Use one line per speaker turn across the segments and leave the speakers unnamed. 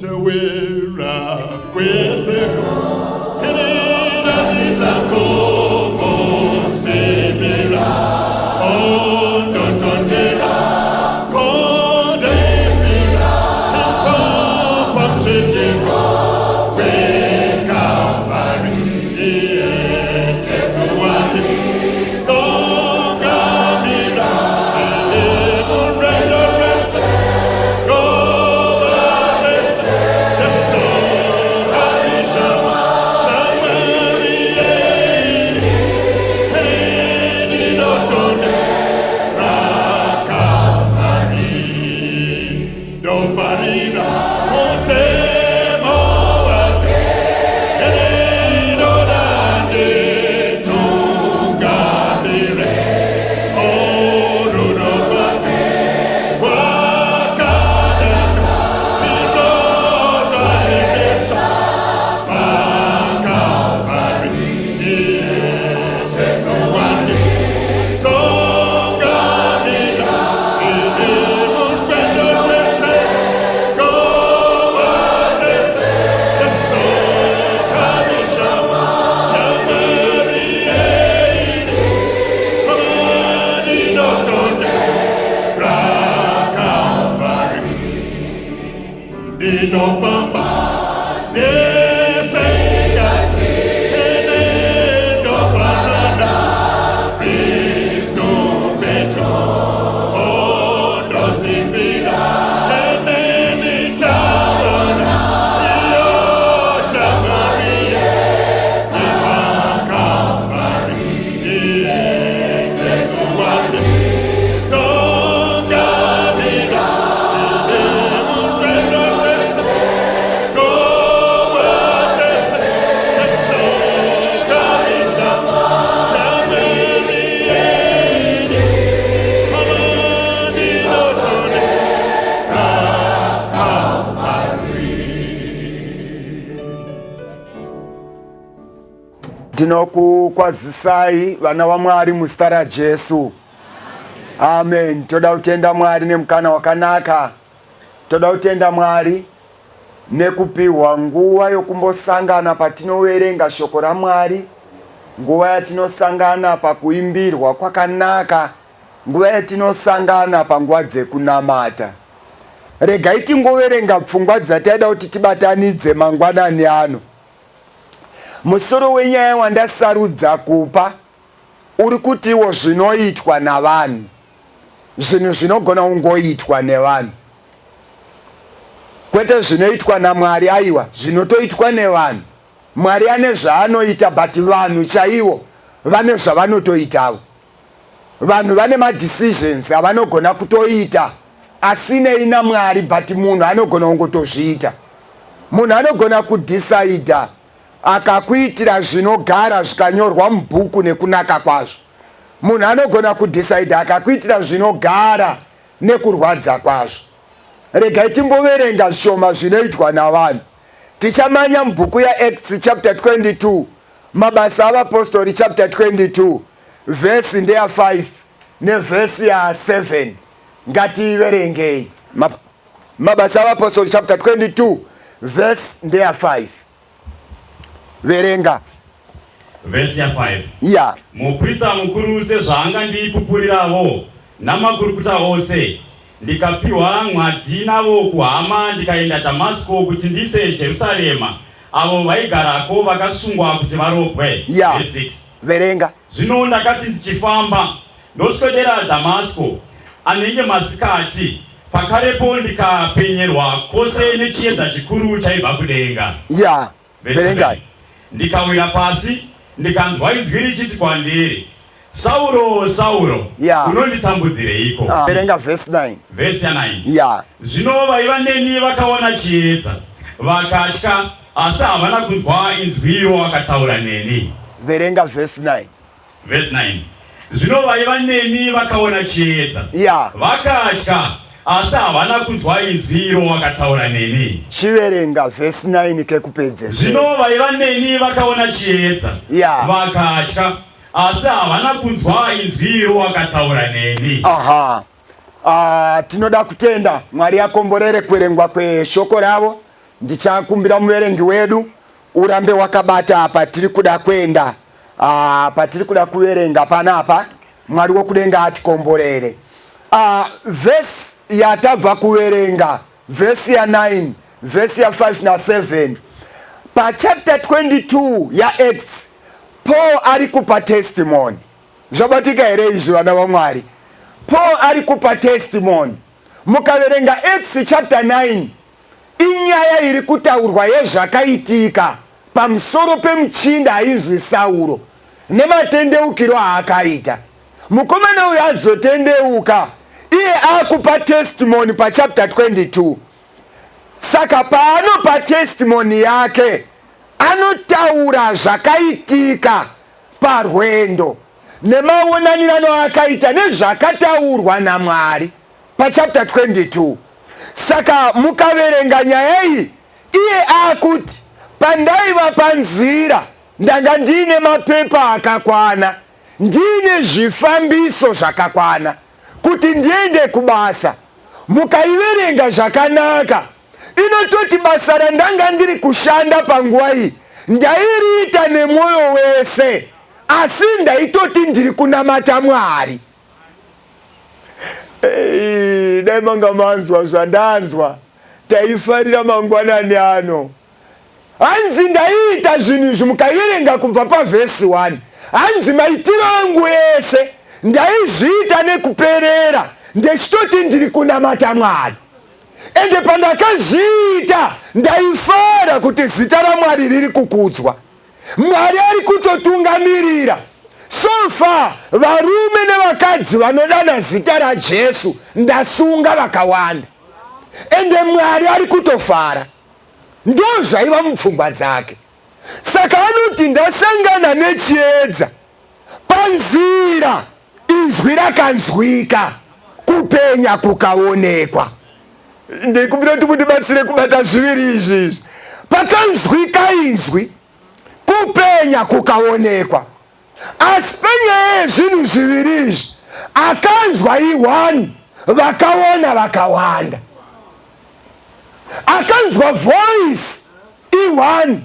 Tewera kweseko Herida nitakobo Sebera Ondo tondera Kodefira Papa mteteko Wekavari Yesu wani Tongamira Urendo rese Ndinokukwazisai vana vaMwari muzita raJesu. Amen. Toda kutenda Mwari nemukana wakanaka. Toda kutenda Mwari nekupiwa nguva yokumbosangana patinoverenga shoko raMwari, nguva yatinosangana pakuimbirwa kwakanaka, nguva yatinosangana panguva dzekunamata. Regai tingoverenga pfungwa dzataida kuti tibatanidze mangwanani ano. Musoro wenyaya wandasarudza kupa uri kutiwo zvinoitwa navanhu, zvinhu zvinogona kungoitwa nevanhu, kwete zvinoitwa naMwari. Aiwa, zvinotoitwa nevanhu. Mwari ane zvaanoita, but vanhu chaivo vane zvavanotoitawo. Vanhu vane madecisions avanogona kutoita asinei naMwari, but munhu anogona kungotozviita. Munhu anogona kudecida akakuitira zvinogara zvikanyorwa mubhuku nekunaka kwazvo. Munhu anogona kudecida akakuitira zvinogara nekurwadza kwazvo. Regai timboverenga zvishoma zvinoitwa navanhu. Tichamanya mubhuku yaActs chapter 22, mabasa avapostori chapter 22, verse ndeya 5 neverse ya 7. Ngativerengei mabasa avapostori chapter 22, verse ndeya 5. Verenga
verse ya 5.
Yeah.
Muprista mukuru sezvaangandipupurirawo namakurukota ose, ndikapiwa mwati navo kuhama ndikaenda Damasco kuti ndise Jerusalema avo vaigarako vakasungwa kuti varopwe.
Yeah.
Verse 6.
Verenga.
Zvino ndakati ndichifamba ndoswedera Damasco anenge masikati, pakarepo ndikapenyerwa kwose nechiedza chikuru chaibva kudenga.
Yeah. Verenga.
Ndikawira pasi ndikanzwa inzwi richiti kwandiri, Sauro, Sauro,
yeah,
unonditambudzireiko?
Verenga verse 9.
Verse ya 9.
Yeah.
Zvino vaiva neni vakaona chiedza vakatya, asi havana kunzwa inzwi iro vakataura neni.
Verenga verse 9.
Verse 9. Zvino vaiva neni vakaona chiedza,
yeah,
vakatya, asi havana kunzwa inzwi iro vakataura neni.
Chiverenga verse 9 kekupedzesa.
Zvino vaiva neni vakaona chiedza,
yeah,
vakatya, asi havana kunzwa inzwi iro vakataura neni.
Aha. Tinoda kutenda Mwari akomborere kuverengwa kweshoko ravo ndichakumbira muverengi wedu urambe wakabata apa tiri kuda kwenda patiri kuda kuverenga panapa. Mwari wokudenga atikomborere. Verse yatabva kuverenga, verse ya 9, verse ya 5 na 7 pa chapter 22 ya Acts, Paul ari kupa testimony. Zvabatika here izvi vana vaMwari? Paul ari kupa testimony. Mukaverenga Acts chapter 9, inyaya iri kutaurwa yezvakaitika pamusoro pemuchinda ainzwi Sauro nematendeukiro aakaita. Mukomana uyu azotendeuka, iye akupa testimony pa chapter 22. Saka paanopa testimony yake anotaura zvakaitika parwendo nemaonanirano akaita nezvakataurwa naMwari pa chapter 22. Saka mukaverenga nyaya iyi, iye akuti pandaiva panzira ndanga ndine mapepa akakwana, ndine zvifambiso zvakakwana kuti ndiende kubasa. Mukaiverenga zvakanaka, inototi basa randanga ndiri kushanda panguva iyi ndairiita nemwoyo wese, asi ndaitoti ndiri kunamata Mwari. Dai manga manzwa zvandanzwa taifarira mangwanani ano. Hanzi ndaiita zvinhu izvi mukaiverenga kubva pavhesi 1. Hanzi maitiro angu ese ndaizviita nekuperera ndechitoti ndiri kunamata Mwari. Ende pandakazviita ndaifara kuti zita raMwari riri kukudzwa. Mwari ari kutotungamirira. So far varume nevakadzi vanodana zita raJesu ndasunga vakawanda. Ende Mwari ari kutofara. Ndo zvaiva mupfungwa dzake. Saka anoti ndasangana nechiedza. Panzira izwi rakanzwika, kupenya kukaonekwa. Ndikumbira kuti mundibatsire kubata zviviri izvi. Pakanzwika inzwi, kupenya kukaonekwa. Asi penyaya yezvinhu zviviri izvi, akanzwa i1, vakaona vakawanda. Akanzwa voice i1.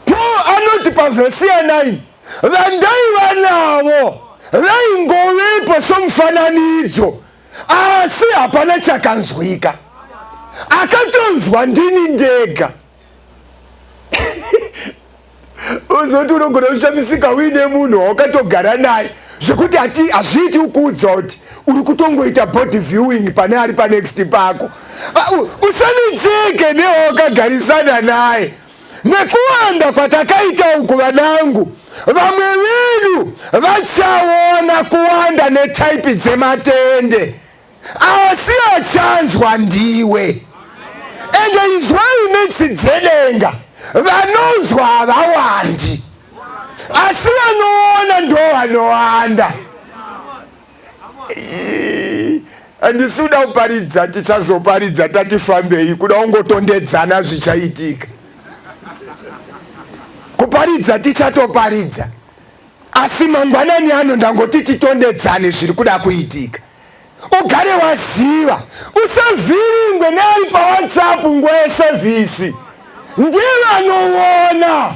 Paul anoti pavhesi ya 9, vandaiva navo vaingovepo somufananidzo, asi hapana chakanzwika. Akatonzwa ndini ndega. Uzoti unogona kushamisika uine munhu wakatogara naye zvekuti hazviiti ukuudza kuti uri kutongoita body viewing pane ari panext pako. Usanicheke newakagarisana naye. Nekuwanda kwatakaita uku vanangu, vamwe vedu vachaona kuwanda netaipi dzematende, asi achanzwa ndiwe. Ende izwai metsi dzedenga vanonzwa havawandi, asi vanoona ndo vanowanda. Handisi kuda kuparidza, tichazoparidza tatifambei, kuda kungotondedzana zvichaitika. Kuparidza tichatoparidza, asi mangwanani ano ndangoti titondedzane zviri kuda kuitika. Ugare waziva, usavhiringwe neari paWhatsApp nguva yesevhisi. Ndiye vanoona,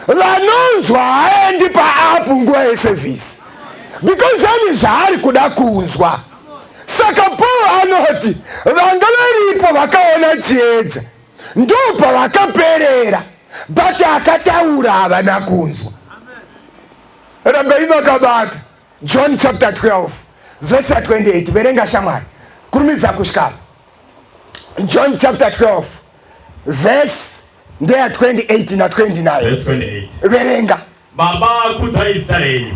vanonzwa haendi paapp nguva yesevhisi, because ani zvaari kuda kunzwa. Saka Paul anoti vanga varipo vakaona chiedza, ndo pavakaperera, but akataura havana kunzwa. Rambai makabata John chapter 12 verse 28. Verenga shamwari, kurumidza kusvika. John chapter 12 verse 28 na 29.
Verse 28.
Verenga.
Baba akudza Israeri.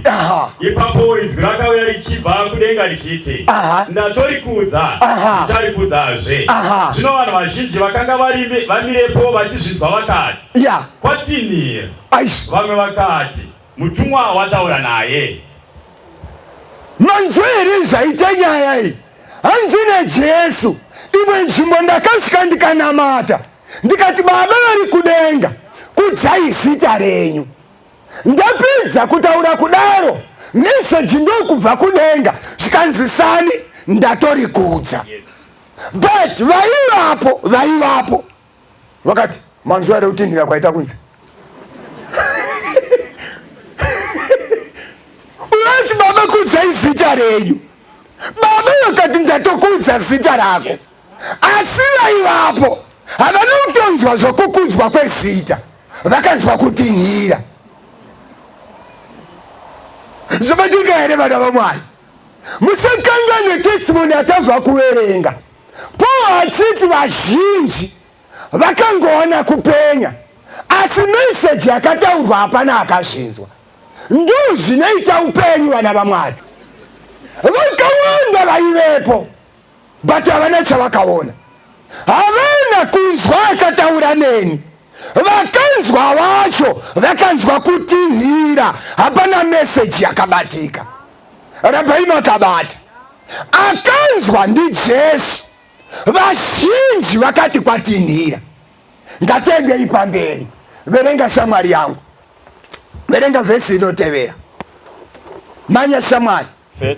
Ipapo inzwi rakauya richibva kudenga richiti, ndatorikudza, ndicharikudzazve. Zvino vanhu vazhinji vakanga vamirepo vachizvinzwa vakati, kwatini? Vamwe vakati, mutumwa wataura naye.
Manzwa here zvaita nyaya iyi. Hanzi naJesu, imwe nzvimbo ndakasvika ndikanamata, ndikati Baba vari kudenga, kudzai zita renyu. Ndapedza kutaura kudaro, meseji ndokubva kudenga, zvikanzisani ndatorikudza. But vaivapo, wakati manzuva ere kutinhira kwaita kunze unoti baba kudzai zita renyu, baba vakati ndatokudza zita rako, asi vaivapo havana kutonzwa zvokukudzwa kwezita, vakanzwa kutinhira. Zvobatika here vana vaMwari? Musakanganwe testimony atabva kuverenga. Paul achiti vazhinji vakangoona kupenya, asi message yakataurwa hapana akazvinzwa. Ndizvo zvinoita upenyu vana vaMwari. Vakawanda vaivepo, but havana chavakaona. Havana kunzwa akataura neni. Vakanzwa vacho, vakanzwa kutinhira, hapana message yakabatika. Rabai makabata. Akanzwa ndiJesu, vazhinji vakati kwatinhira. Ngatengei pamberi. Verenga shamwari yangu, verenga vhesi inotevera. Manya shamwari.
1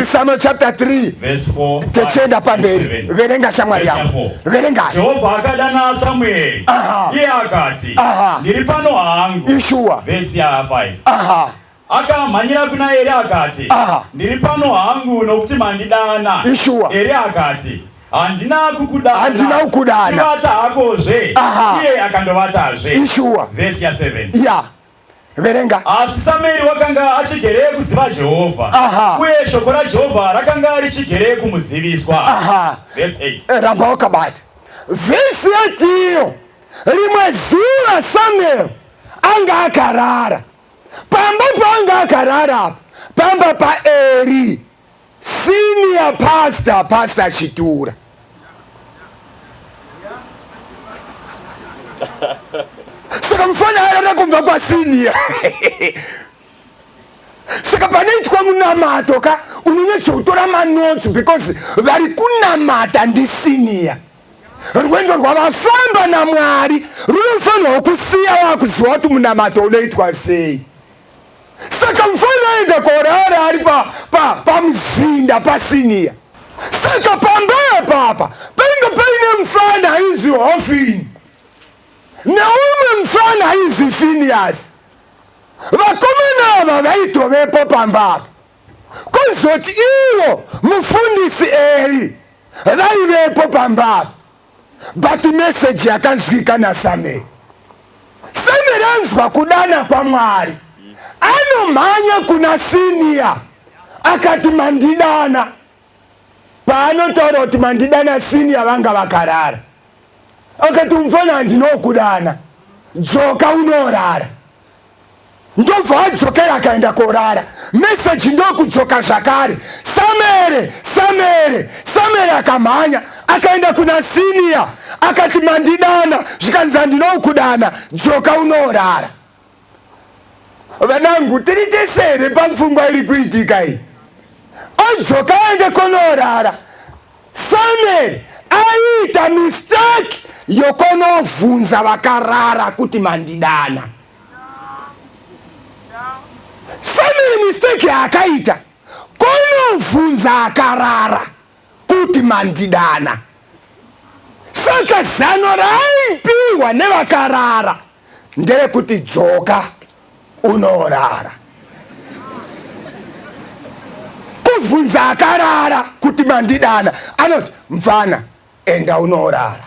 Samuel
chapter 3
verse 4.
Techenda pamberi. Verenga shamwari yangu. Verenga.
Jehovha akadana Samueli. Iye akati, ndiri pano hangu.
Yeshua.
Verse ya 5. Akamhanyira kuna Eri akati, ndiri pano hangu nokuti mandidana.
Yeshua.
Eri akati, handina kukudana.
Handina kukudana.
Ndivata hakozve. Iye akandovatazve.
Yeshua.
Verse ya 7.
Ya. Verenga.
Asi Samueri wakanga achigere kuziva Jehovha. Uye shoko raJehovha rakanga richigere kumuziviswa. Verse 8.
Ramba wakabata. Verse 8 rimwe zuva Samuel anga akarara. Pamba panga akarara. Pamba pa Eri, senior pastor Chitura. Saka mfanya haya kumva kwa senior. Saka panaitwa munamato ka unonyesha kutora manotsi because vari kunamata ndi senior. Rwendo rwavafamba na Mwari runofanirwa kusiya wakuziva kuti munamato unoitwa sei. Saka mfana enda korara ari pamuzinda pasenior. Saka pambaya papa penga paine mfana izi Hofini neumwe mfana izi Phineas. Vakomana ava vaitovepo pambapa kuzoti ivo mufundisi Eri vaivepo pambapa, but message yakanzwika naSamuel. Samuel anzwa kudana kwa Mwari, anomhanya kuna senior akati mandidana. Paanotaura kuti mandidana senior vanga vakarara. Akati mfana handinokudana, dzoka unorara. Ndobva adzokera akaenda korara. Message ndokudzoka zvakare. Samuel akamhanya akaenda kuna senior akati mandidana, zvikanzi handinokudana, dzoka unorara. Vanangu tiri tesere pamfungwa iri kuitika iyi. Adzoka aende konorara. Samuel aita mistake yokonovhunza vakarara kuti mandidana. Samuel mistake yaakaita konovhunza akarara kuti mandidana. Saka zano raaipiwa nevakarara nderekuti dzoka unorara. Kuvhunza akarara kuti mandidana anoti mfana enda unorara,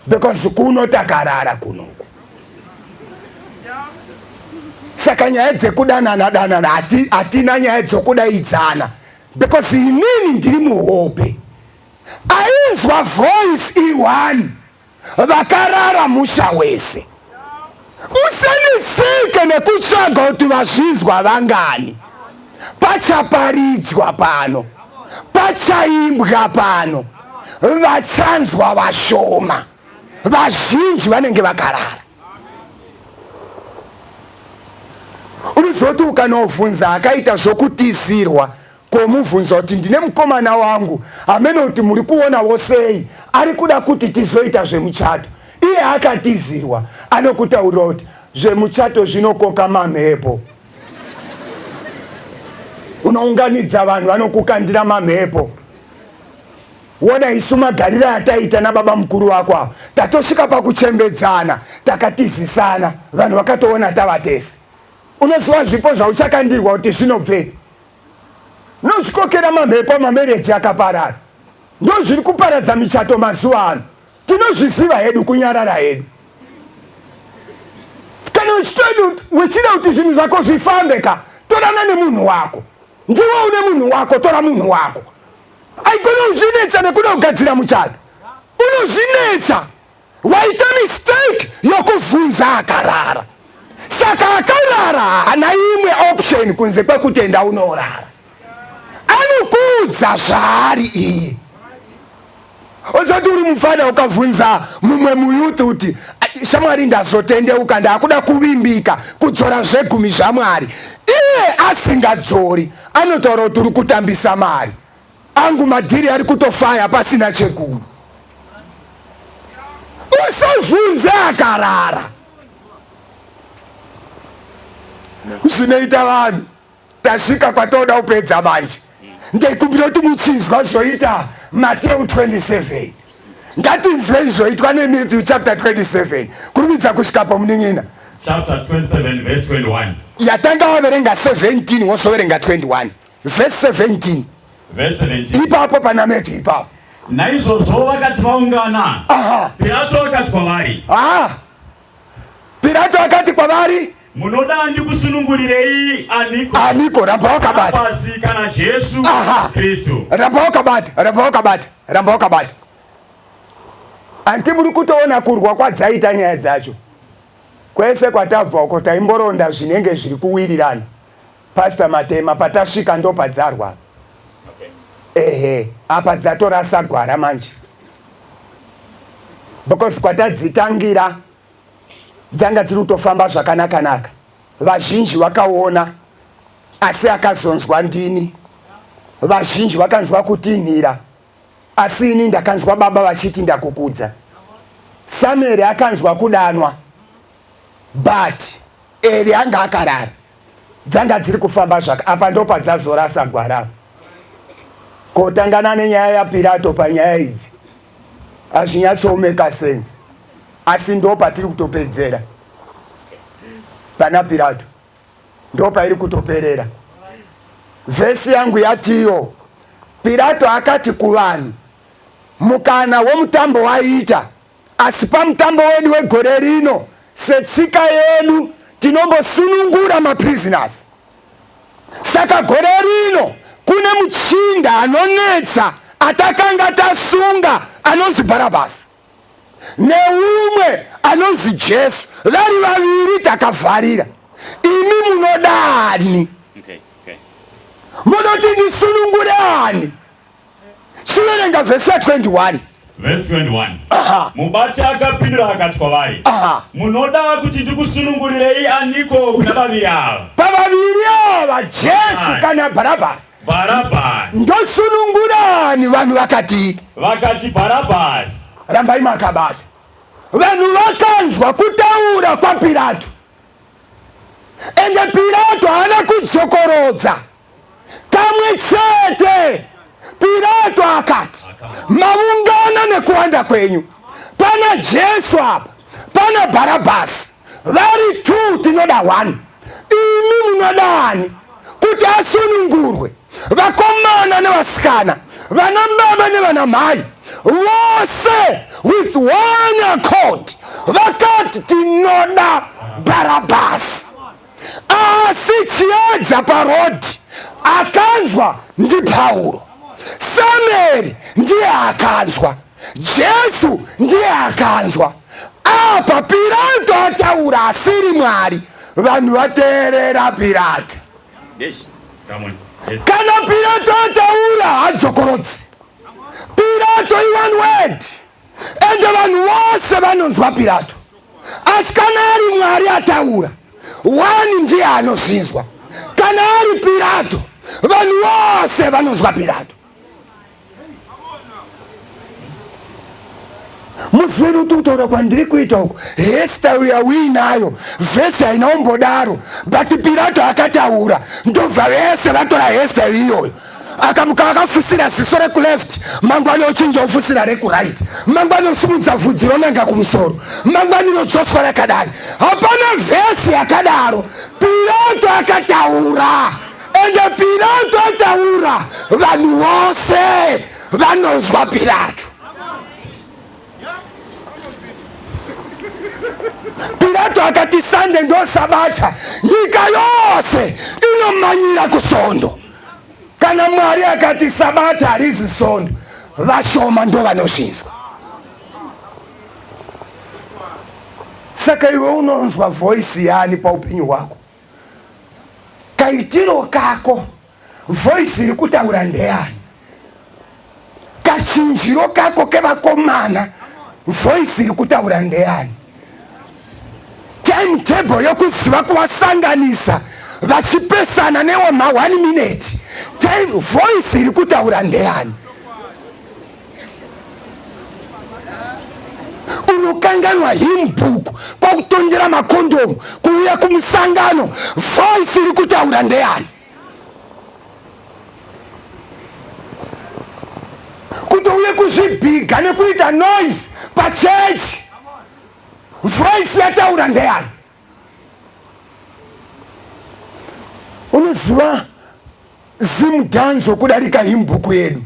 because kunotakarara kunoku. Saka nyaya dzekudanana hatina nyaya dzokudaidzana, because inini ndiri muhope. Ainzwa voice iwani vakarara musha wese. Usaneseke nekutsvaga kuti vazvinzwa vangani. Pachaparidzwa pano, pachaimbwa pano, vachanzwa vashoma, vazhinji vanenge vakarara. Unozoti ukanovhunza akaita zvokutisirwa komuvhunza kuti ndine mukomana wangu amene kuti muri kuonawo sei ari kuda kuti tizoita zvemuchato. Iye akatizirwa anokutaurira kuti zvemuchato zvinokoka mamhepo. Unounganidza vanhu vanokukandira mamhepo. wona isu magariro ataita nababa mukuru wako apo tatosvika pakuchembedzana takatizisana vanhu vakatoona tavatese. Unoziva zvipo zvauchakandirwa kuti zvinobvei nozvikokera mamhepo mamereji akaparara ndo zviri kuparadza michato mazuva ano. Tinozviziva hedu kunyarara hedu. Kana uchida kuti zvinhu zvako zvifambeka torana nemunhu wako. Ndiwe une munhu wako, tora munhu wako. Aikona uzvinetsa nekuda kugadzira muchato. Unozvinetsa. Waita mistake yokuvhunza akarara. Saka akarara hana imwe option kunze kwekutenda unorara. Anokuudza zvaari iye. Ozoti uri mufana ukavhunza mumwe muyuthi kuti shamwari ndazotendeuka ndakuda kuvimbika kudzora zvegumi zvaMwari. Iye asingadzori anotaura kuti uri kutambisa mari. Angu madhiri ari kutofaya pasina chegumi. Usavhunze akarara. Zvinoita vanhu tasvika kwatoda kupedza manje. Ndikumbira kuti muchinzwa zvoita Matthew 27. Ngatinzwe zvoitwa neMatthew chapter 27. Kurumidza kusvika pamuning'ina.
Chapter 27 verse 21.
Yatanga waverenga 17 wozoverenga 21. Verse 17.
Verse 17.
Ipapo pana Matthew ipapo.
Naizvozvo vakati vaungana. Pilato akati kwavari.
Pilato akati kwavari.
Munoda ndikusunungurirei aniko?
Aniko ramba wakabata.
Barabhasi kana Jesu Kristu.
Ramba wakabata. Anti muri kutoona kurwa kwadzaita nyaya dzacho. Kwese kwatabva uko taimboronda zvinenge zviri kuwirirana. Pastor Matema patasvika ndo padzarwa. Apa dzatorasa gwara manje. Because kwatadzitangira dzanga dziri kutofamba zvakanaka. Vazhinji vakaona asi akazonzwa ndini. Vazhinji vakanzwa kutinhira asi ini ndakanzwa baba vachiti ndakukudza. Samueri akanzwa kudanwa but Eli anga akarara. Dzanga dziri kufamba zvaka. Apa ndo padzazorasa gwara. Kotangana nenyaya yaPilato panyaya idzi hazvinyatsomeka sense. Asi ndo patiri kutopedzera pana Pilato. Ndo pairi kutoperera. Vhesi yangu yatiyo Pilato akati kuvanhu mukana womutambo waita asi pamutambo wedu wegore rino setsika yedu tinombosunungura maprisoners. Saka gore rino kune muchinda anonetsa atakanga tasunga anonzi Barabhasi neumwe anonzi Jesu. Vari vaviri takavharira. Imi munodani? Munoti ndisunungure ani? Chiverenga verse 21.
Verse 21. Mubati akapindura akati kwavari. Munoda kuti ndikusunungurirei aniko kuna vaviri ava? Pavaviri
ava Jesu kana Barabhasi?
Barabhasi.
Ndosunungurani vanhu vakati?
Vakati Barabhasi.
Rambai makabata. Vanhu vakanzwa kutaura kwaPilato. Ende Pilato haana kudzokorodza. Kamwe chete. Pilato akati maungana nekuwanda kwenyu. Pana Jesu apa, pana Barabhasi. Vari two tinoda one. Imi munodani kuti asunungurwe? Vakomana nevasikana, vana baba nevana mai, vose with one accord vakati tinoda Barabhasi. Asi chiedza parodi akanzwa ndi Paulo. Samueri ndiye akanzwa. Jesu ndiye akanzwa. Apa Pilato ataura asiri Mwari. Vanhu vateerera Pilato.
Yes. Come on. Yes.
Kana Pilato ataura hadzokorodzi. Pilato one word. Ende vanhu vose vanonzwa Pilato. Asi kana ari Mwari ataura, wani ndiye anozvinzwa. Kana ari Pilato, vanhu vose vanonzwa Pilato. Musweri utotora kwandiri kuita uko hairstyle yawinayo vhesi hainaombodaro but Pilato akataura ndobva vese vatora hairstyle iyoyo. akamuka akafusira ziso rekuleft, mangwani ochinja ofusira rekuright, mangwani osimudza vhudzi ronanga kumusoro, mangwani rodzoswa rakadai. Hapana vhesi yakadaro. Pilato akataura, ende Pilato ataura, vanhu vose vanozwa Pilato. Pilato akati Sunday ndo Sabata, nyika yose inomanyira kusondo. Kana Mwari akati Sabata harizi sondo, vashoma ndo vanoshinzwa. Saka iwe unonzwa voice yani pa upenyu wako? Kaitiro kako voice iri kutaura ndeyani? Kachinjiro kako kevakomana voice iri kutaura ndeyani? Timetable yokuziva kuvasanganisa vachipesana newe ma 1 minute, voice iri kutaura ndeyani? Unokanganwa hymnbook kwa kutondera makondomu kuuya kumusangano, voice iri kutaura ndeyani? Kuti uye kuzvibhiga nekuita noise pachechi, voice yataura ndeyani? Unoziva zimudhanzo kudarika hymnbook yedu.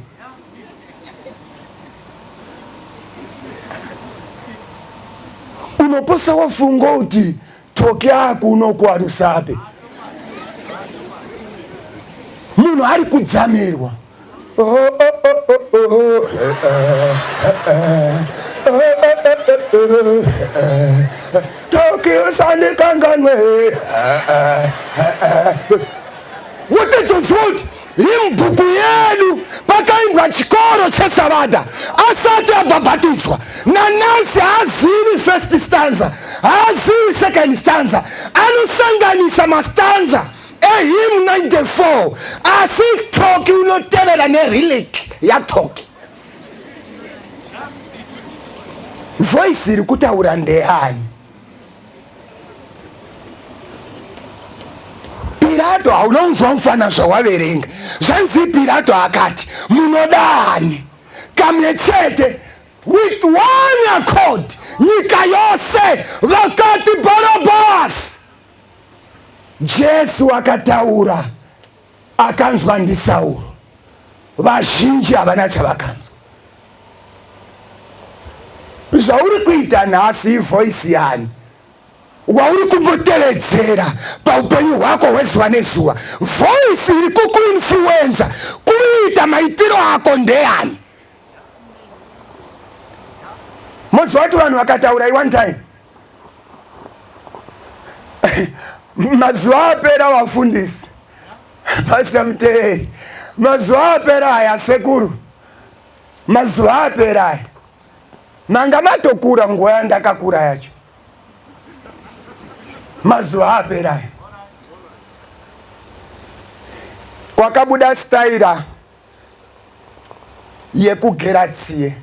Unoposa wafunga kuti toke yako unokuwarusape. Munhu ari kudzamirwa. Toke usane kanganwe. Wotedzozvoti hymnbook yedu pakaimbwa chikoro chesabata asati abhabhatidzwa, nanasi haazivi first stanza, haazivi second stanza, anosanganisa mastanza ehymn 94, asi toki unotevera nerelic yatoki. Voice iri kutaura ndeyani? Pilato haunonzwa mufana zvawaverenga. Zvanzi Pilato akati, munodani? Kamwe chete, with one accord, nyika yose vakati Barabas. Jesu akataura, akanzwa ndi Saulo. Vazhinji havana chavakanzwa. Zvauri kuita nhasi voice yani? Wauri kumbotevedzera paupenyu hwako hwezuva nezuva, voice iri kukuinfluenza kuita maitiro ako ndeyani? Mozwa kuti vanhu vakataura one time. Mazuva apera vafundisi, Pastor Muteri, mazuva apera aya sekuru, mazuva apera aya. Manga matokura nguva yandakakura yacho. Mazuva apera kwakabuda staira yekugera tsiye,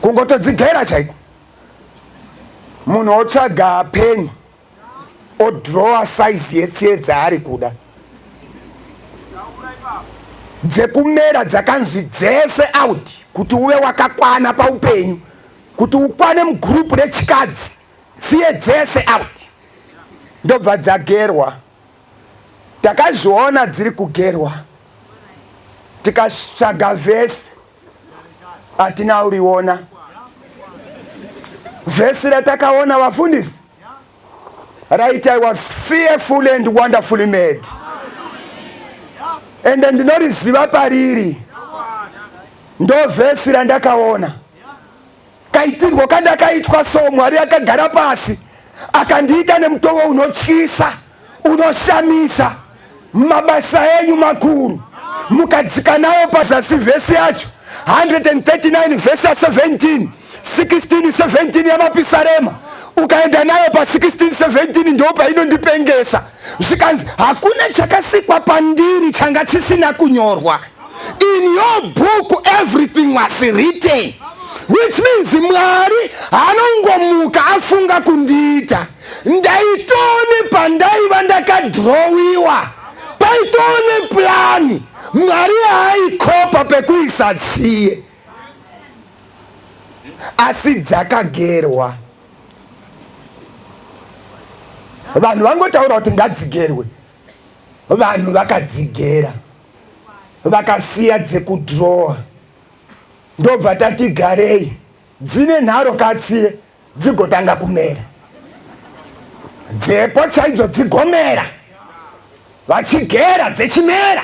kungotodzigera chaiko. Munhu otsvaga peni odrowa size yetsiye dzaari kuda, dzekumera dzakanzi dzese out, kuti uve wakakwana paupenyu, kuti ukwane mugrupu rechikadzi, tsiye dzese out. Ndobva dzagerwa. Takazviona dziri kugerwa, tikasvaga vhesi, hatina uriona. Vhesi ratakaona vafundisi, right, I was fearfully and wonderfully made. And ndinoriziva pariri. Ndo vhesi randakaona. Kaitirwo kandakaitwa so, Mwari akagara pasi akandiita nemutoo unotyisa, unoshamisa, mabasa enyu makuru, mukadzika nawo pazasi vhesi yacho 139 vhesi 17, 16 17 yamapisarema, ukaenda nayo pa 16 17 ndo painondipengesa. Zvikanzi hakuna chakasikwa pandiri changa chisina kunyorwa. In your book everything was written, which means Mwari anongomuka afunga kundiita. Ndaitoni pandaiva ndakadrowiwa paitone plani Mwari haikopa pekuisa tsiye, asi dzakagerwa. Vanhu vangotaura kuti ngadzigerwe, vanhu vakadzigera, vakasiya dzekudhirowa. Ndobva tati garei dzine nharo katsiye dzigotanga kumera, dzepo chaidzo dzigomera, vachigera dzechimera,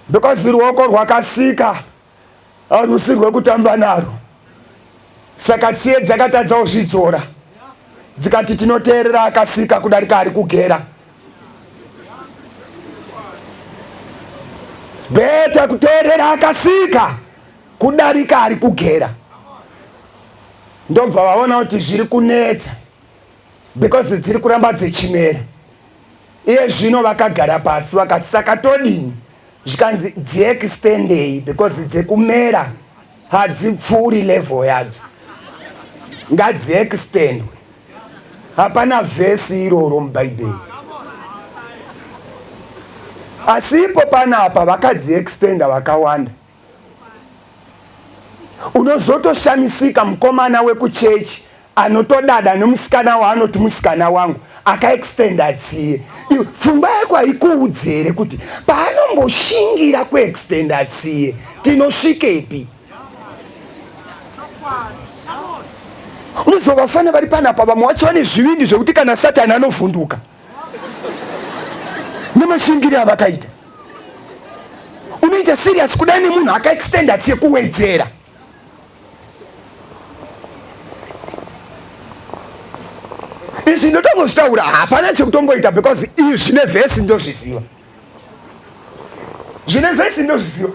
because ruoko rwakasika harusi rwekutamba naro. Saka tsiye dzakatadza kuzvidzora, dzikati tinoteerera akasika kudarika ari kugera. Beta kuteerera akasika kudarika ari kugera. Ndobva vaona kuti zviri kunetsa, because dziri kuramba dzechimera. Iye zvino vakagara pasi vakati saka todini, zvikanzi dziextendei, because dzekumera hadzipfuuri level yadzo, ngadziextendwe. Hapana vhesi iroro mubhaibheri, asi ipo panapa vakadziextenda vakawanda. Unozotoshamisika mukomana wekuchechi anotodada nomusikana waanoti musikana wangu akaextenda tsiye. Pfungwa yako haikuudzere kuti paanomboshingira kuextenda tsiye tinosvikepi? Unozovafana vari panapa vamwe vacho vane zvivindi zvekuti kana Satani anovhunduka nemashingiri avakaita. Unoita serious kudai nemunhu akaextenda tsiye kuwedzera. Izvi ndotongozvitaura, hapana chekutongoita, because izvi zvine vhesi ndozviziva. Zvine vhesi ndozviziva.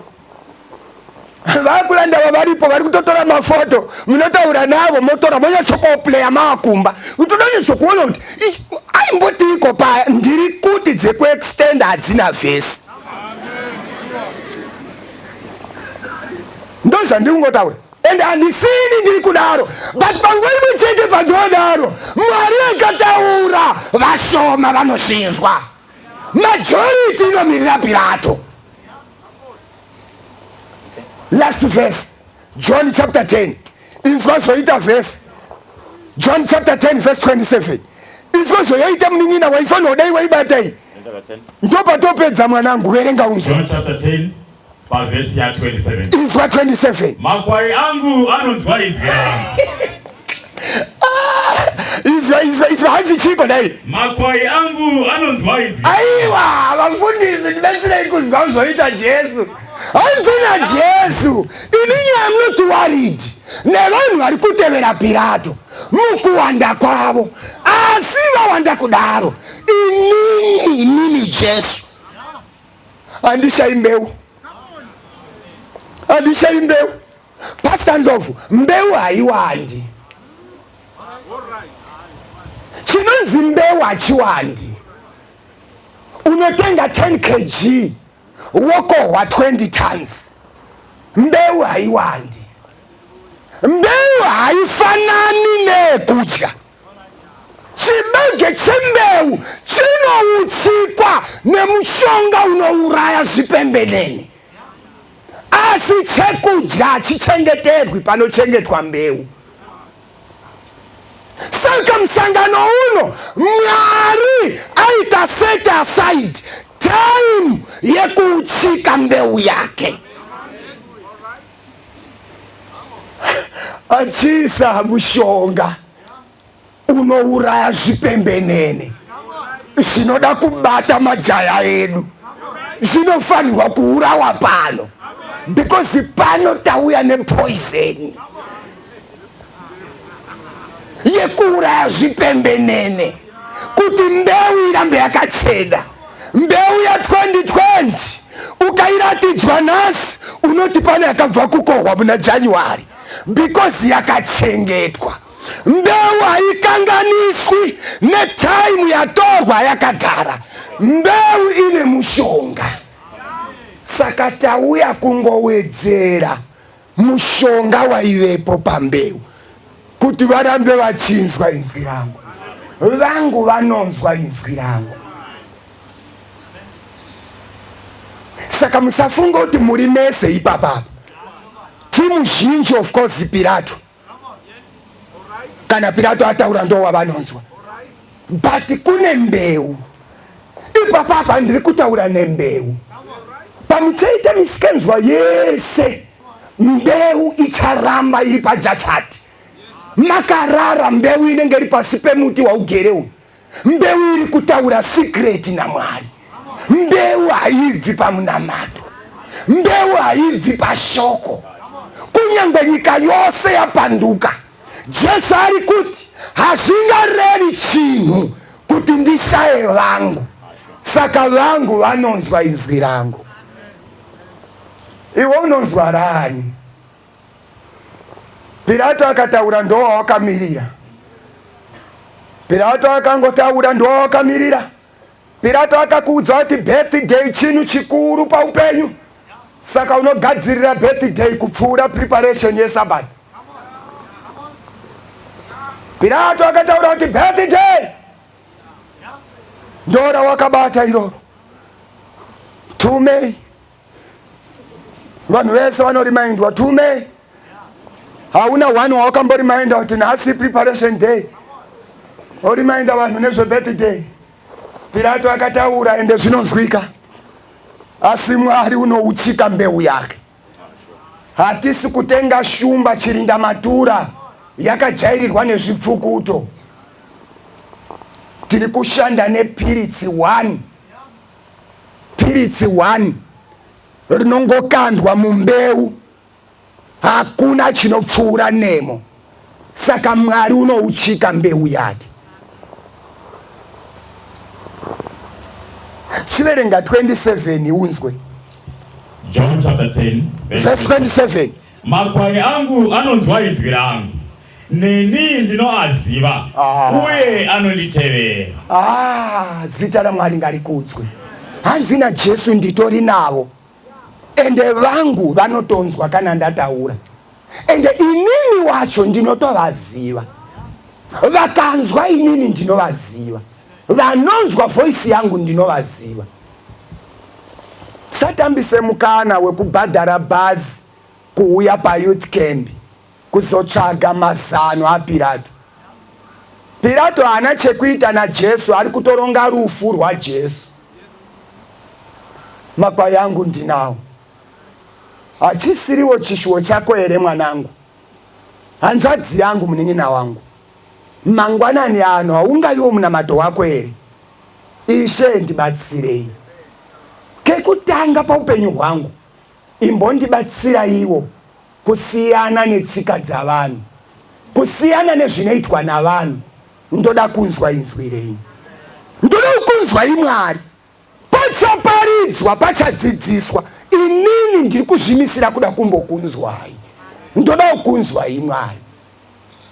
Vakulanda vavaripo vari kutotora mafoto, munotaura navo motora monyatsokoplaya maakumba. Utodonetsokuona kuti aimbotiko pa ndiri kuti dzekuextenda hadzina vhesi. Ndozvandikungotaura. And handisini ndiri kudaro, but panguva imwe chete pandodaro Mwari akataura, vashoma vanozvinzwa, majority inomirira Pilato. Last verse, John chapter 10. Izwa zvoita verse, John chapter 10 verse 27. Izwa zvoita munin'ina waifanira kudai waibatai. Ndopatopedza mwanangu, verenga unzwa.
John chapter 10 verse ya 27.
Izwa 27.
Makwai angu anonzwa izwi rangu.
Izwa hanzi chiko dai.
Makwai angu anonzwa izwi.
Aiwa, vafundisi ndibetsirei kuzwa kuzvoita Jesu. Hanzina Jesu. Inini am not worried nevanhu vari kutevera Pilato mukuwanda kwavo, asi vawanda kudaro. Inini Jesu handishai mbeu, handishai mbeu. Pastor Ndlovu, mbeu haiwandi. Chinonzi mbeu hachiwandi. Unotenga 10 kg wokohwa 20 tons. Mbeu haiwandi. Mbeu haifanani nekudya. Chibage chembeu chinoutsikwa nemushonga unouraya zvipembenene, asi chekudya hachichengeterwi panochengetwa mbeu. Saka musangano uno Mwari aita set aside time yekuutsika mbeu yake, achisa mushonga unouraya zvipembenene. Zvinoda kubata majaya edu, zvinofanirwa kuurawa pano, because pano tauya nepoison yekuuraya zvipembenene kuti mbeu irambe yakachena. Mbeu ya 2020 ukairatidzwa nhasi unoti pane yakabva kukohwa muna January, because yakachengetwa. Mbeu haikanganiswi netime yatorwa yakagara. Mbeu ine mushonga. Saka tauya kungowedzera mushonga waivepo pambeu kuti varambe vachinzwa inzwi rangu, vangu vanonzwa inzwi rangu. Saka musafunga kuti muri mese ipapa. Timuzhinji of course Pilato. Kana Pilato ataura ndo wavanonzwa. But kune mbeu. Ipapa ndiri kutaura nembeu. Pamuchaita misikenzwa yese. Mbeu icharamba iri pajachati. Makarara mbeu inenge iri pasi pemuti waugereu. Mbeu iri kutaura secret na Mwari. Mbeu haibvi pamunamato. Mbeu haibvi pashoko. Kunyangwe nyika yose yapanduka. Jesu ari kuti hazvingarevi chinhu kuti ndishaye vangu. Saka vangu vanonzwa izwi rangu. Iwe unonzwa rani? Pilato akataura ndo wakamirira. Pilato akangotaura ndo wakamirira. Pilato akakuudza kuti birthday chinhu chikuru paupenyu. Saka unogadzirira birthday kupfuura preparation yeSabbath. Pilato akataura kuti birthday ndora wakabata iroro. Tume vanhu vese vanorimindwa tume. Hauna one wakamboriminda kuti nhasi preparation day. Oriminda vanhu nezve birthday. Pilato akataura ende zvinonzwika. Asi Mwari unouchika mbeu yake. Hatisi kutenga shumba chirinda matura yakajairirwa nezvipfukuto. Tiri kushanda nepiritsi 1. Piritsi 1 rinongokandwa mumbeu. Hakuna chinopfuura nemo. Saka Mwari unouchika mbeu yake. Chiverenga 27 unzwe.
John chapter 10
verse 27.
Makwai angu anonzwa izwi rangu. Neni ndinoaziva. Uye anonditevera.
Zita la Mwari ngarikudzwe. Hanzi na Jesu nditori navo. Ende vangu vanotonzwa kana ndataura. Ende inini wacho ndinotovaziva. Vakanzwa inini ndinovaziva. Vanonzwa voice yangu ndinovaziva. Satambise mukana wekubhadhara bhazi kuuya payouth camp kuzotsvaga mazano aPilato. Pilato haana chekuita naJesu, ari kutoronga rufu rwaJesu. Makwai yangu ndinawo. Hachisiriwo chishuwo chako here mwanangu. Hanzvadzi yangu munin'ina wangu. Mangwanani ano haungaviwo munamato wako here. Ishe ndibatsirei. Kekutanga paupenyu hwangu imbondibatsira iwo kusiyana netsika dzavanhu, kusiyana nezvinoitwa navanhu. Ndoda kunzwa inzwi renyu. Ndoda kunzwa iMwari. Pachaparidzwa, pachadzidziswa. Inini ndiri kuzvimisira kuda kumbokunzwai. Ndoda kunzwa iMwari.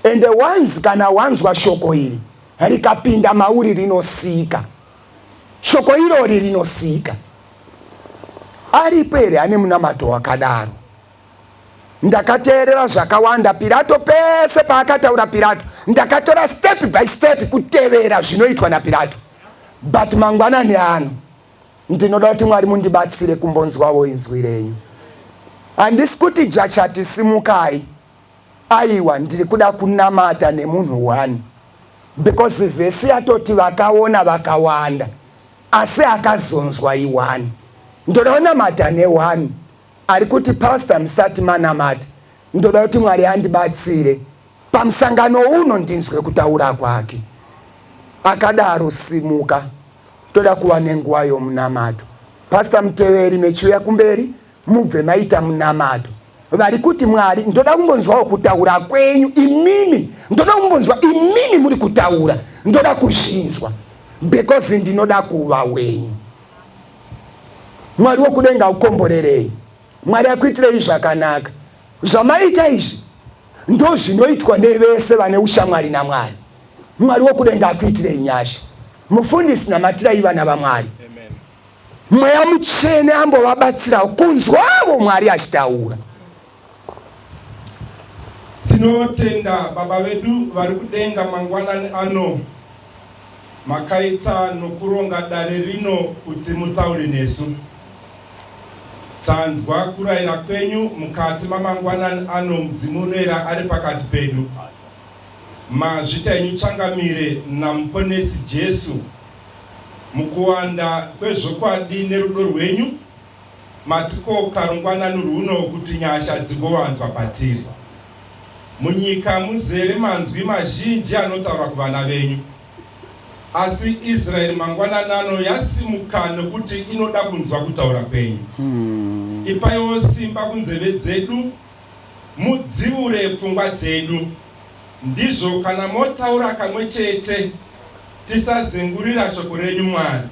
Ende once kana wanzwa shoko hili rikapinda mauri rinosika. Shoko irori rinosika. Aripo here ane munamato wakadaro? Ndakateerera zvakawanda Pilato pese paakataura Pilato. Ndakatora step by step kutevera zvinoitwa naPilato. But mangwanani ano ndinoda kuti Mwari mundibatsire kumbonzwawo inzwi renyu. Handisi kuti jachati simukai. Aiwa ndiri kuda kunamata nemunhu 1. Because vhesi yatoti vakaona vakawanda. Asi akazonzwa i1. Ndoda kunamata ne1. Ari kuti pastor musati manamata. Ndoda kuti Mwari andibatsire. Pamusangano uno ndinzwe kutaura kwake. Akadaro simuka. Toda kuva nenguva yomunamato. Pastor Muteveri mechiuya kumberi. Mubve maita munamato. Vari kuti Mwari ndoda kumbonzwawo kutaura kwenyu imimi. Ndoda kumbonzwa imimi muri kutaura. Ndoda kuzvinzwa. Because ndinoda kuva wenyu. Mwari wokudenga ukomborerei. Mwari akuitirei zvakanaka. Zvamaita izvi ndo zvinoitwa nevese vane ushamwari naMwari. Mwari wokudenga akuitirei nyasha. Mufundisi namatirai vana vaMwari. Mweya Mutsvene ambovabatsirawo kunzwawo Mwari achitaura.
Tinotenda baba vedu vari kudenga mangwanani ano. Makaita nokuronga dare rino kuti mutaure nesu. tanzwa kurayira kwenyu mukati mamangwanani ano Mudzimu unoyera ari pakati pedu. Mazvita enyu changamire namuponesi Jesu mukuwanda kwezvokwadi nerudo rwenyu matikoka rungwanani runo kuti nyasha dzigowanzwa patiri. Munyika muzere manzwi mazhinji anotaura kuvana venyu, asi Israeri mangwanani ano yasimuka nekuti inoda kunzwa kutaura kwenyu. Ipaiwo simba kunzeve dzedu, mudziure pfungwa dzedu, ndizvo kana motaura kamwe chete tisazengurira shoko renyu Mwari,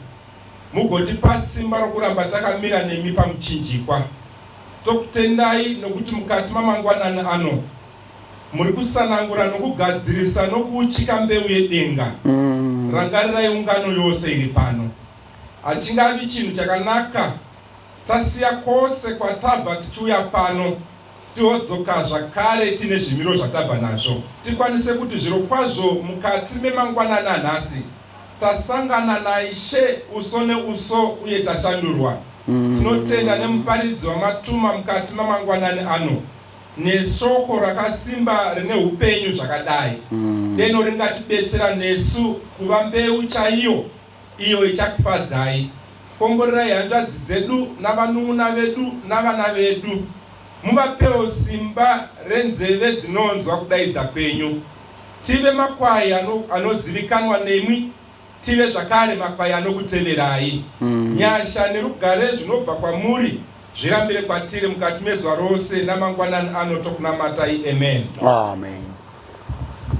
mugotipa simba rokuramba takamira nemi pamuchinjikwa. Tokutendai nokuti mukati mamangwanani ano muri kusanangura nokugadzirisa nokuuchika mbeu yedenga. Rangarirai ungano yose iri pano. Achingavi chinhu chakanaka tasiya kwose kwatabva tichiuya pano, tiodzoka zvakare tine zvimiro zvatabva nazvo, tikwanise kuti zviro kwazvo mukati memangwanani anhasi tasangana naIshe uso neuso uye tashandurwa. Tinotenda nemuparidzi wamatuma mukati mamangwanani ano neshoko rakasimba rine upenyu zvakadai. Deno ringatibetsera nesu kuva mbeu chaiyo iyo ichakufadzai. Komborerai hanzvadzi dzedu navanun'una vedu navana vedu, muvapewo simba renzeve dzinonzwa kudaidza kwenyu. Tive makwai anozivikanwa nemwi, tive zvakare makwai anokuteverai. Nyasha nerugare zvinobva kwamuri zvirambire kwatiri mukati mezuva rose namangwanani ano tokunamatai. Amen.
Amen.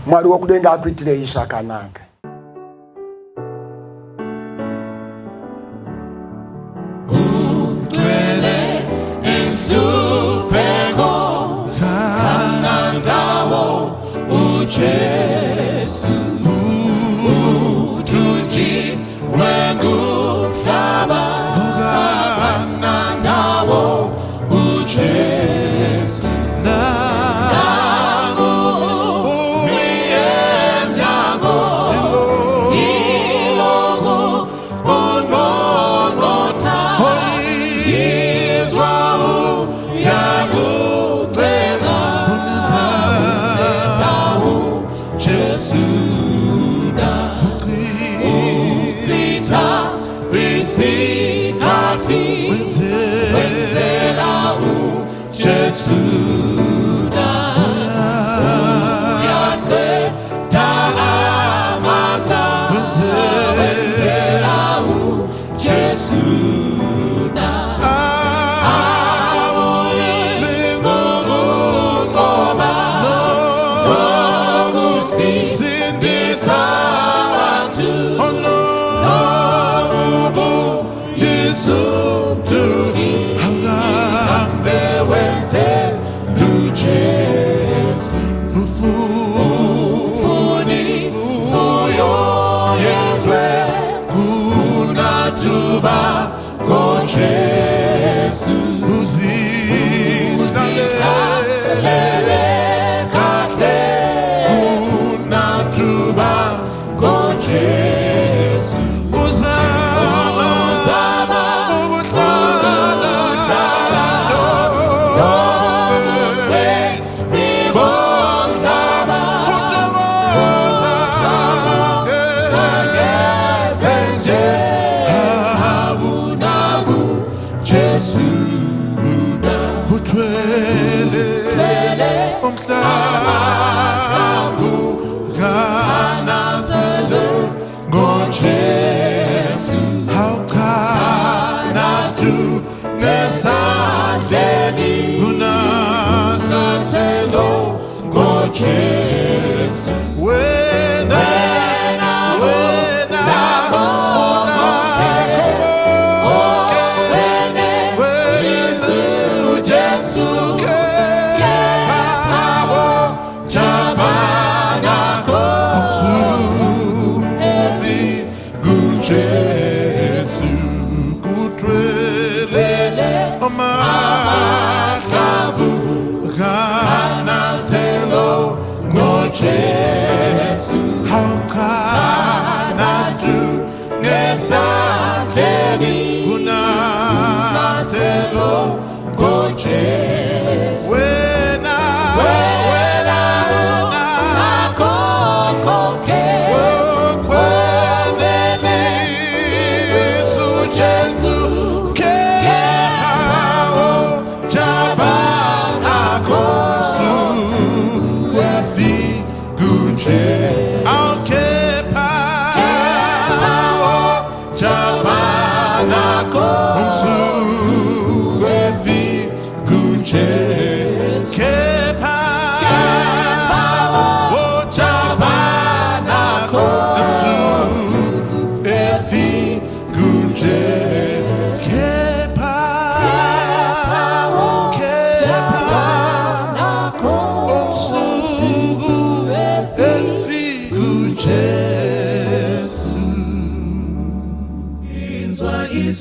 Mwari wokudenga akuitirei zvakanaka.
Jesu utunji wengu flaba nawo ujesu nangu myango ilogo unongota Israel yangu tena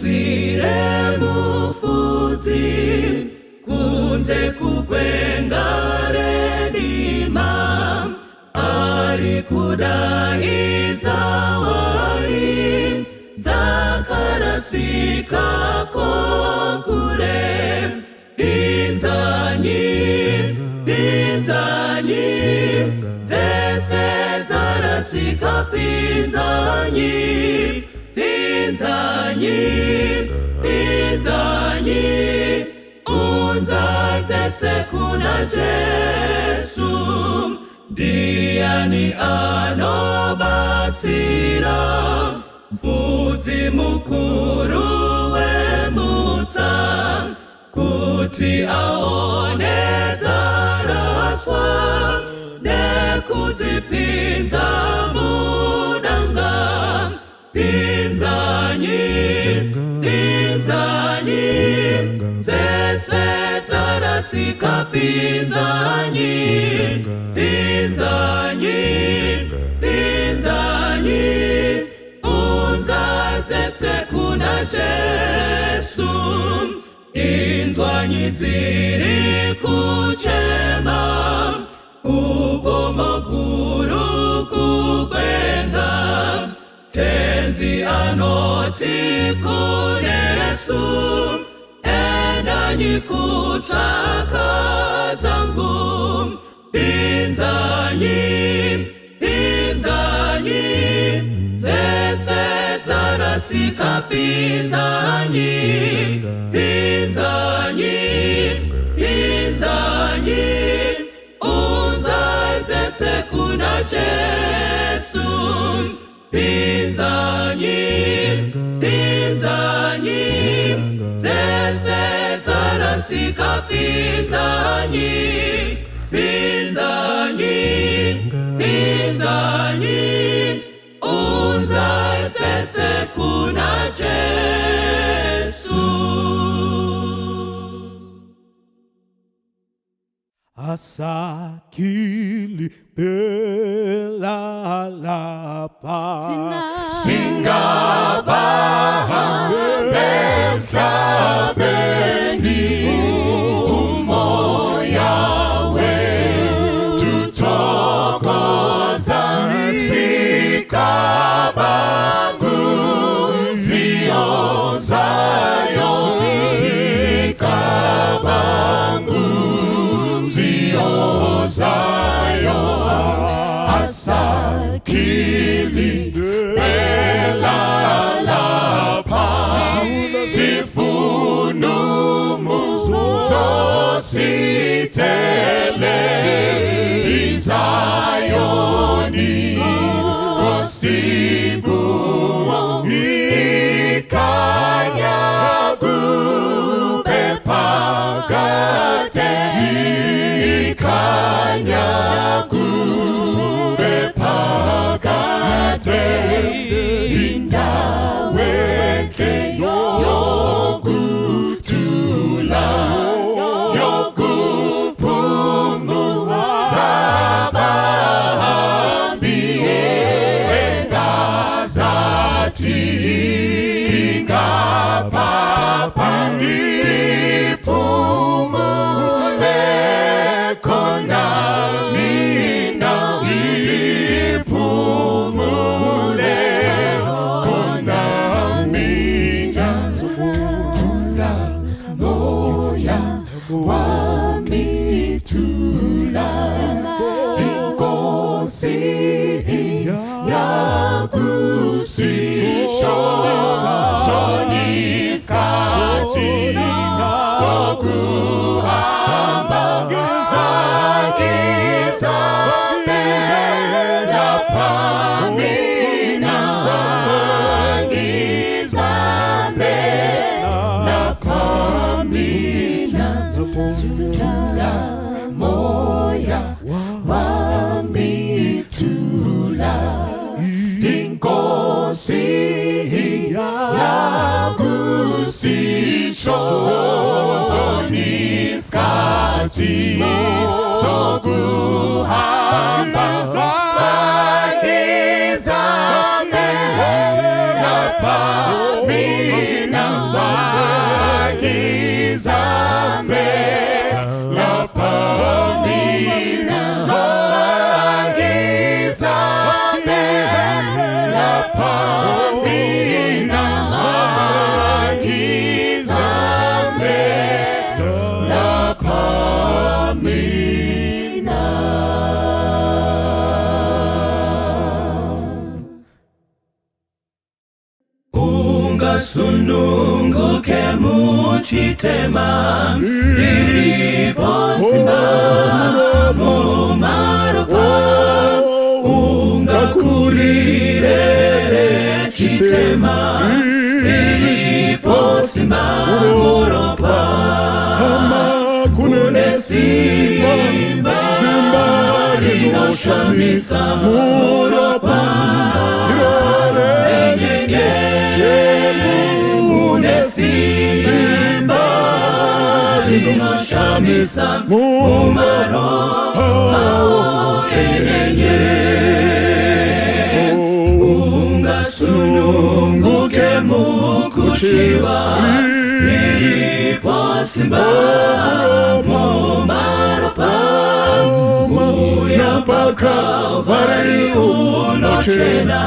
Muswire mufudzi kunze kukwengare dima ari kudaidza wai dzakarasika kokure pinzanyi dzese dzarasika pinzanyi unza dzese kuna Jesu ndiani anobatsira mfudzi mukuru wemutsa kuti aone dzaraswa nekudzipinza mudanga pinzanyi dzese dzarasika pinzanyi unza dzese kuna Jesu inzwanyi dziri kuchema kugomo guru kukwenga tenzi anoti kunesu endanyi kutsvaka dzangu pinzanyi dzese dzarasika pinzanyi unza dzese kuna Jesu pinzanyi dzese dzarasika pinzanyi unza dzese kuna Jesu.
Asakili belalapa singabaha bemhlabeni umoya wethu tuthokoza sikabangu ziyozayo sikabangu ziyozayo asakili belalapa sifunumu zositele izayoni kosibu ikanyagu bepagate ikanyagu bepagate indaweke yokutula yokuphumuza abahambi engazathi ngingapapa ngiphumule khona mina ngiphumule khona mina thula moya wami thula inkosi yakusisho soniskati sokuhamba ngizambe lapha mina ngizambe lapha mina thula moya wami thula inkosi yakusisho soniskati sokuhamba ngizambe lapha mina
Ungasununguke muchitema Iripo simba mumaropa Ungakurirere chitema Iripo simba muropa Kune simba rinoshamisa muropa Simba rinoshamisa mumaropa Ungasununguke mukuchiwa Riripo simba mumaropa Muyapaka vari unochena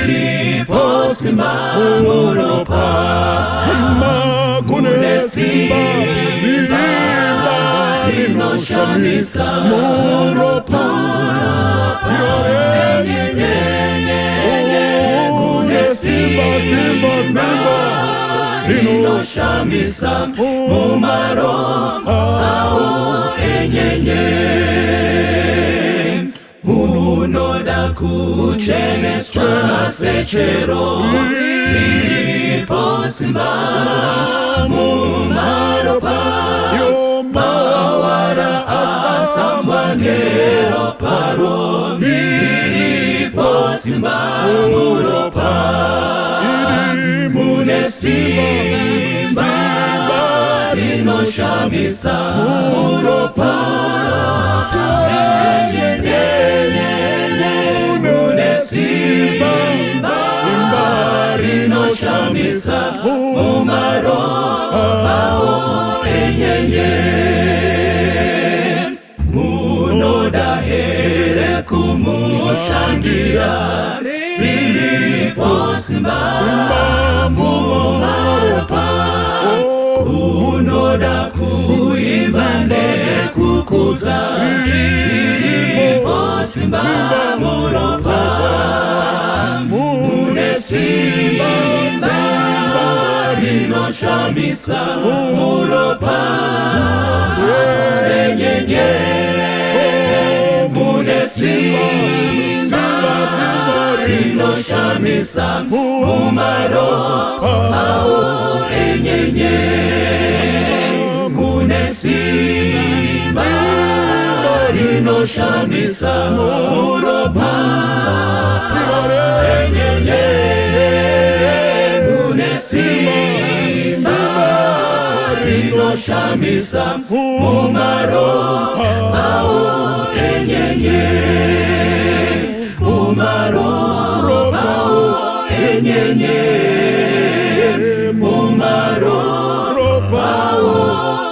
Riripo simba muropa Kune simba rinoshamisa muropa Kune simba rinoshamisa mumaropa Unoda kucheneswa sechero Iripo simba mumaropa Mawara asambanero paro Iripo simba muropa Mune simba rinoshamisa muropa Mune simba rinoshamisa mumaropa Munoda here kumushangira Riripo simba mumaropa Unoda kuimba ndege kukuza Riripo simba muropa Mune simba rinoshamisa muropa Mune simba rinoshamisa mumaropa Mune simba rinoshamisa muropa Mune simba rinoshamisa mumaropa Mumaropa Mumaropa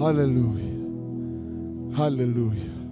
Hallelujah. Hallelujah.